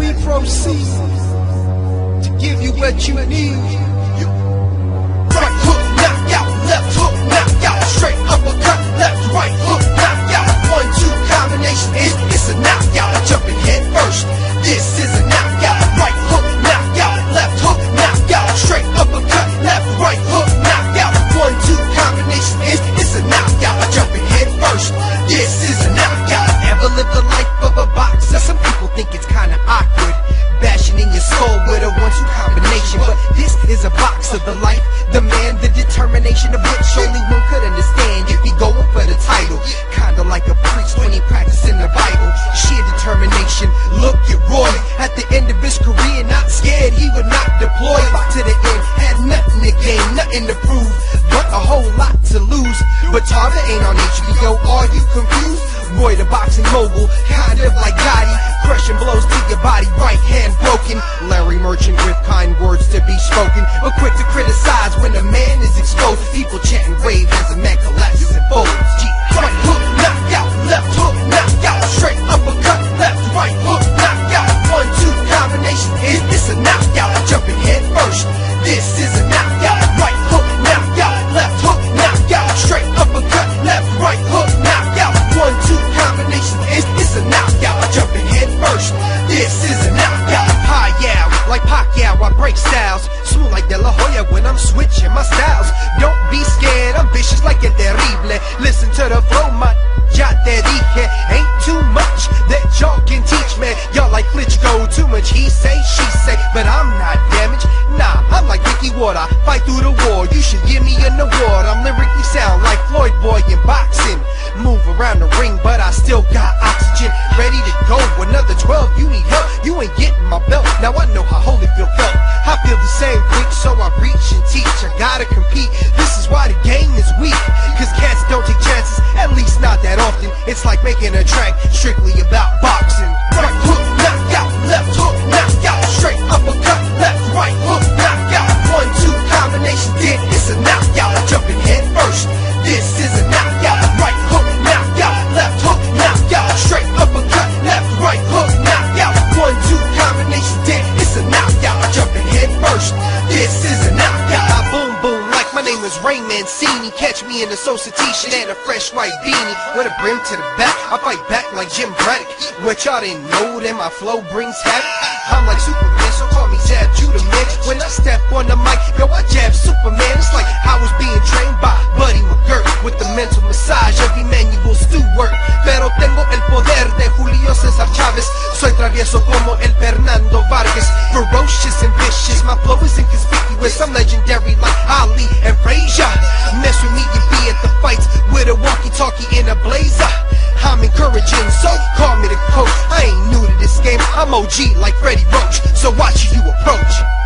me proceed to give you what you need. Right hook, knock out, left hook, knock out, straight uppercut, left, right hook, knock out. 1-2 combination, it's a knockout. I'm jumping head first. This is a knockout. Right hook, knock out, left hook, knock out, straight uppercut, left, right hook, knock out. 1-2 combination, it's a knockout. I'm jumping head first. This is a knockout. Ever lived the life of a boxer? Some people think it's kinda awkward, bashing in your skull with a 1-2 combination, but this is a box of the life, the man, the determination of which only one could understand. If he going for the title, kinda like a priest when he practicing the Bible. Sheer determination, look at Roy at the end of his career, not scared, he would not deploy. Fought to the end, had nothing to gain, nothing to prove, but a whole lot to lose. But Tarver ain't on HBO, are you confused? Roy the boxing mogul, kind of like Gotti, crushing blows to your body, right hand broken. Larry Merchant with kind words to be spoken, but quick to criticize when a man is exposed. People chanting rave as a man collapses and folds. Right hook, knock out, left hook, knock out, straight uppercut, left, right hook, knock out. 1-2 combination, it's a knockout. I'm jumping head first. This is a knockout. Right hook, knock out, left hook, knock out, straight uppercut, left, right hook, knock out. 1-2 combination, it's a knockout. I'm jumping head first. This is a knockout. High yeah, like Pacquiao, I break styles. Smooth like De La Hoya when I'm switching my styles. Don't be scared, I'm vicious like El Terrible. Listen to the flow, my ya te dije. Ain't too much that y'all can teach me. Y'all like Klitschko, too much he say, she say. But I'm not damaged, nah, I'm like Ricky Water. Fight through the war, you should give me an award. I'm lyrically sound like Floyd Boy in boxing. Move around the ring, but I still got oxygen. Ready to go, another 12, you need help. You ain't getting my belt, now I know how Holyfield felt. I feel the same quick, so I reach and teach. I gotta compete, this is why the game is weak. Cause cats don't take chances, at least not that often. It's like making a track strictly about boxing. Right hook, knock out, left hook, knock out, straight uppercut, left, right hook, knock out. 1-2 combination, it's a knockout. I'm jumping head first. This is a knockout. Right hook, knock out, left hook, knock out, straight uppercut, left, right hook, knock out. 1-2 combination, it's a knockout. I'm jumping head first. This is a knockout. I boom boom like my name is Ray Mancini. Catch me in a Sosa t-shirt and a fresh white beanie with a brim to the back. I fight back like Jim Braddock. What y'all didn't know that my flow brings havoc. I'm like Superman, so call me Jab Judah Man. When I step on the mic, yo, I jab Superman. It's like I was being trained by Buddy McGirt with the mental massage of Emmanuel Stewart. Pero tengo el poder de Julio César Chávez. Soy travieso como el Fernando Vargas. Ferocious and vicious, my flow is inconspicuous. I'm legendary like Ali and Frazier. Mess with me, you be at the fights with a walkie-talkie in a blazer. I'm encouraging, so call me the coach. I ain't new to this game, I'm OG like Freddie Roach. So watch who you approach.